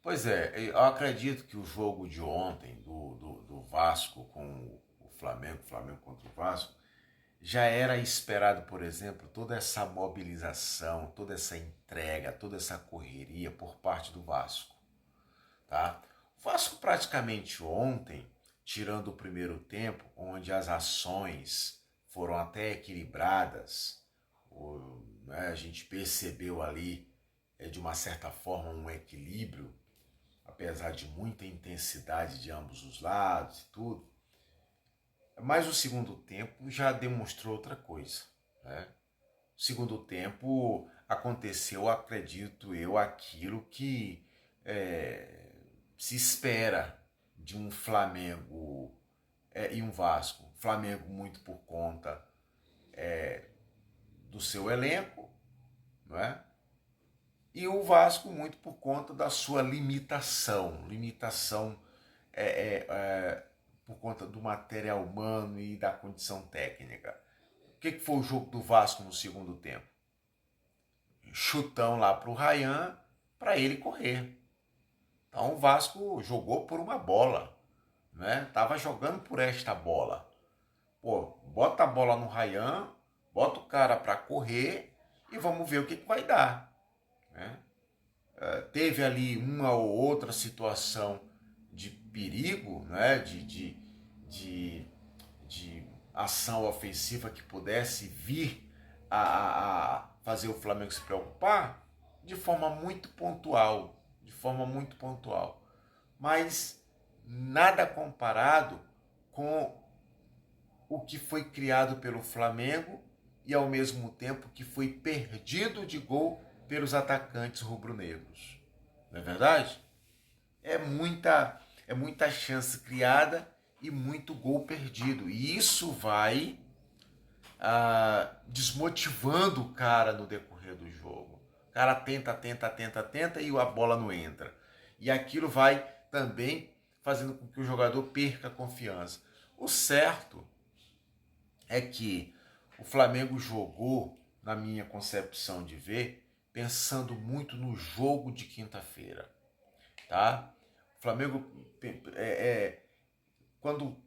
Pois é, eu acredito que o jogo de ontem do Vasco com o Flamengo contra o Vasco, já era esperado, por exemplo, toda essa mobilização, toda essa entrega, toda essa correria por parte do Vasco, tá? O Vasco praticamente ontem, tirando o primeiro tempo, onde as ações foram até equilibradas, né, a gente percebeu ali, de uma certa forma, um equilíbrio, apesar de muita intensidade de ambos os lados e tudo. Mas o segundo tempo já demonstrou outra coisa, né? O segundo tempo aconteceu, acredito eu, aquilo que é, se espera de um Flamengo e um Vasco. Flamengo muito por conta do seu elenco, não é? E o Vasco muito por conta da sua limitação por conta do material humano e da condição técnica. O que foi o jogo do Vasco no segundo tempo? Chutão lá pro Ryan para ele correr. Então o Vasco jogou por uma bola, né? Tava jogando por esta bola. Pô, bota a bola no Ryan, bota o cara para correr e vamos ver o que vai dar, né? Teve ali uma ou outra situação de perigo, né? De, de ação ofensiva que pudesse vir a fazer o Flamengo se preocupar de forma muito pontual, mas nada comparado com o que foi criado pelo Flamengo e ao mesmo tempo que foi perdido de gol pelos atacantes rubro-negros. Não é verdade? É muita chance criada e muito gol perdido. E isso vai desmotivando o cara no decorrer do jogo. O cara tenta e a bola não entra. E aquilo vai também fazendo com que o jogador perca a confiança. O certo é que o Flamengo jogou, na minha concepção de ver, pensando muito no jogo de quinta-feira, tá? O Flamengo, quando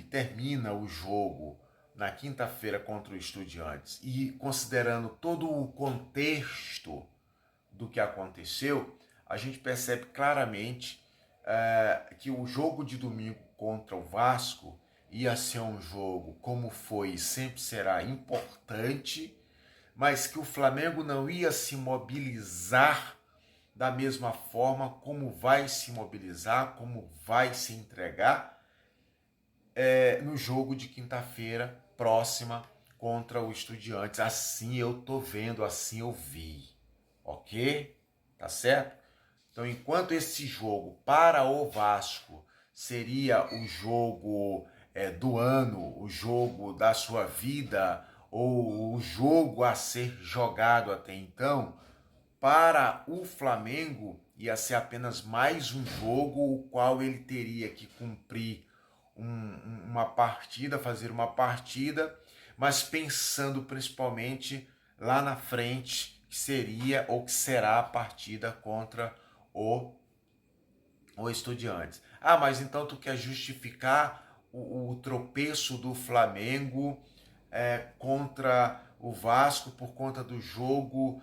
termina o jogo na quinta-feira contra o Estudiantes e considerando todo o contexto do que aconteceu, a gente percebe claramente que o jogo de domingo contra o Vasco ia ser um jogo, como foi e sempre será, importante, mas que o Flamengo não ia se mobilizar da mesma forma como vai se mobilizar, como vai se entregar no jogo de quinta-feira próxima contra o Estudiantes. Assim eu tô vendo, assim eu vi, ok? Tá certo? Então, enquanto esse jogo para o Vasco seria o jogo do ano, o jogo da sua vida, ou o jogo a ser jogado até então, para o Flamengo ia ser apenas mais um jogo o qual ele teria que cumprir uma partida, fazer uma partida, mas pensando principalmente lá na frente, que seria ou que será a partida contra o Estudiantes. Ah, mas então tu quer justificar o tropeço do Flamengo contra o Vasco por conta do jogo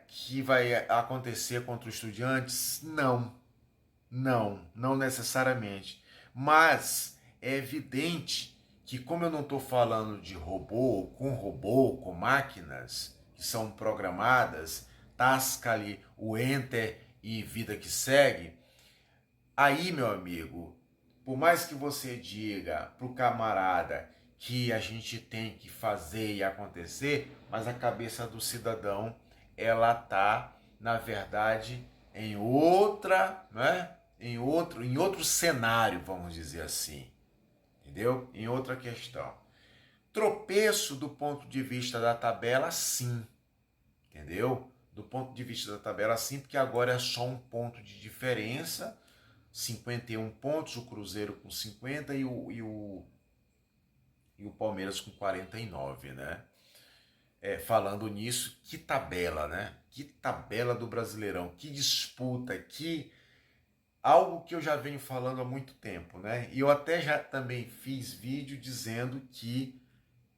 que vai acontecer contra o Estudiantes? Não necessariamente. Mas é evidente que, como eu não estou falando de robô, com máquinas que são programadas, tasca ali o enter e vida que segue, aí, meu amigo, por mais que você diga pro camarada que a gente tem que fazer e acontecer, mas a cabeça do cidadão, ela tá, na verdade, em outra, né? Em outro cenário, vamos dizer assim. Entendeu? Em outra questão. Tropeço do ponto de vista da tabela, sim. Entendeu? Do ponto de vista da tabela, sim, porque agora é só um ponto de diferença. 51 pontos, o Cruzeiro com 50 e o Palmeiras com 49, né? falando nisso, que tabela, né? Que tabela do Brasileirão, que disputa, que algo que eu já venho falando há muito tempo, né? E eu até já também fiz vídeo dizendo que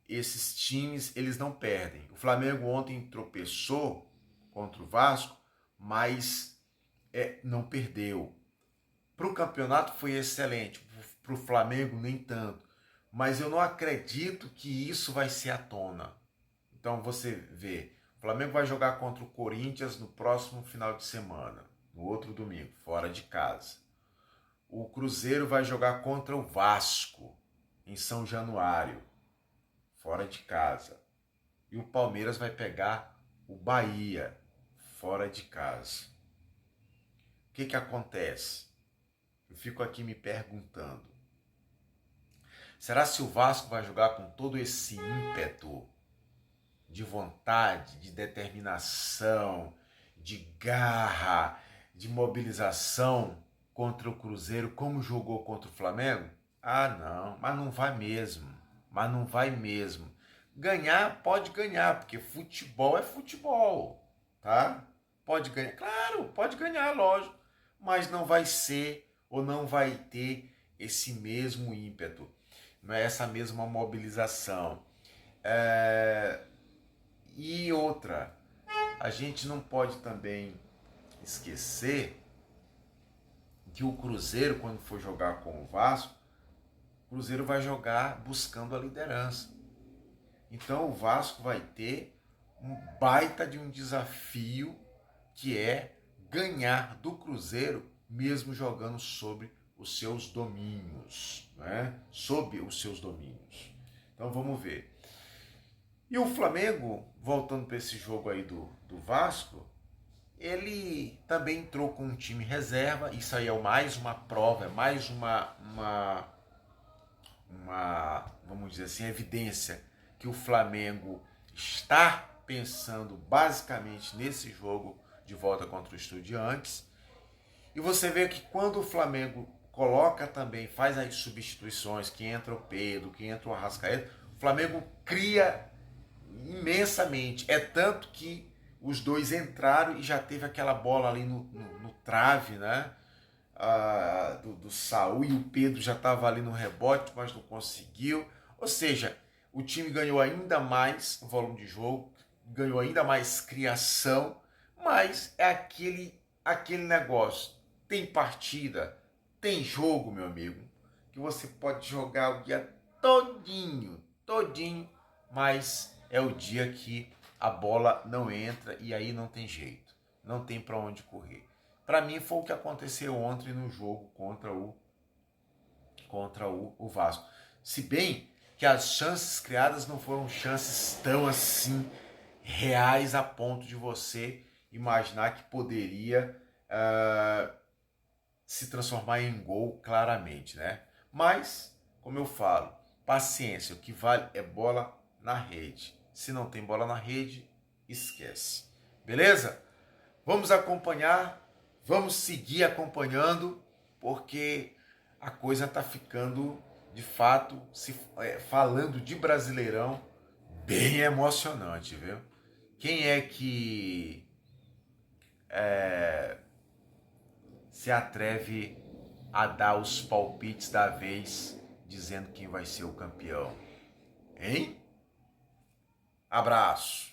esses times, eles não perdem. O Flamengo ontem tropeçou contra o Vasco, mas não perdeu. Para o campeonato foi excelente, para o Flamengo nem tanto. Mas eu não acredito que isso vai ser à tona. Então você vê, o Flamengo vai jogar contra o Corinthians no próximo final de semana, no outro domingo, fora de casa. O Cruzeiro vai jogar contra o Vasco em São Januário, fora de casa. E o Palmeiras vai pegar o Bahia, fora de casa. O que acontece? Eu fico aqui me perguntando. Será se o Vasco vai jogar com todo esse ímpeto de vontade, de determinação, de garra, de mobilização contra o Cruzeiro como jogou contra o Flamengo? Ah, não, mas não vai mesmo. Mas não vai mesmo. Ganhar, pode ganhar, porque futebol é futebol, tá? Pode ganhar, claro, pode ganhar, lógico, mas não vai ser ou não vai ter esse mesmo ímpeto, não é essa mesma mobilização. E outra, a gente não pode também esquecer que o Cruzeiro, quando for jogar com o Vasco, o Cruzeiro vai jogar buscando a liderança. Então o Vasco vai ter um baita de um desafio, que é ganhar do Cruzeiro mesmo jogando sobre os seus domínios, né? Sob os seus domínios. Então vamos ver. E o Flamengo, voltando para esse jogo aí do Vasco, ele também entrou com um time reserva. Isso aí é mais uma prova, é mais uma vamos dizer assim, evidência que o Flamengo está pensando basicamente nesse jogo de volta contra o Estudiantes. E você vê que quando o Flamengo coloca também, faz as substituições, que entra o Pedro, que entra o Arrascaeta, o Flamengo cria imensamente. É tanto que os dois entraram e já teve aquela bola ali no trave, né? Do Saul, e o Pedro já estava ali no rebote, mas não conseguiu. Ou seja, o time ganhou ainda mais volume de jogo, ganhou ainda mais criação, mas é aquele negócio. Tem partida, tem jogo, meu amigo, que você pode jogar o dia todinho, mas é o dia que a bola não entra e aí não tem jeito, não tem para onde correr. Para mim foi o que aconteceu ontem no jogo contra o Vasco. Se bem que as chances criadas não foram chances tão assim reais a ponto de você imaginar que poderia se transformar em gol claramente, né? Mas, como eu falo, paciência, o que vale é bola na rede. Se não tem bola na rede, esquece. Beleza? Vamos acompanhar, vamos seguir acompanhando, porque a coisa está ficando, de fato, falando de Brasileirão, bem emocionante, viu? Quem é que se atreve a dar os palpites da vez, dizendo quem vai ser o campeão? Hein? Abraço!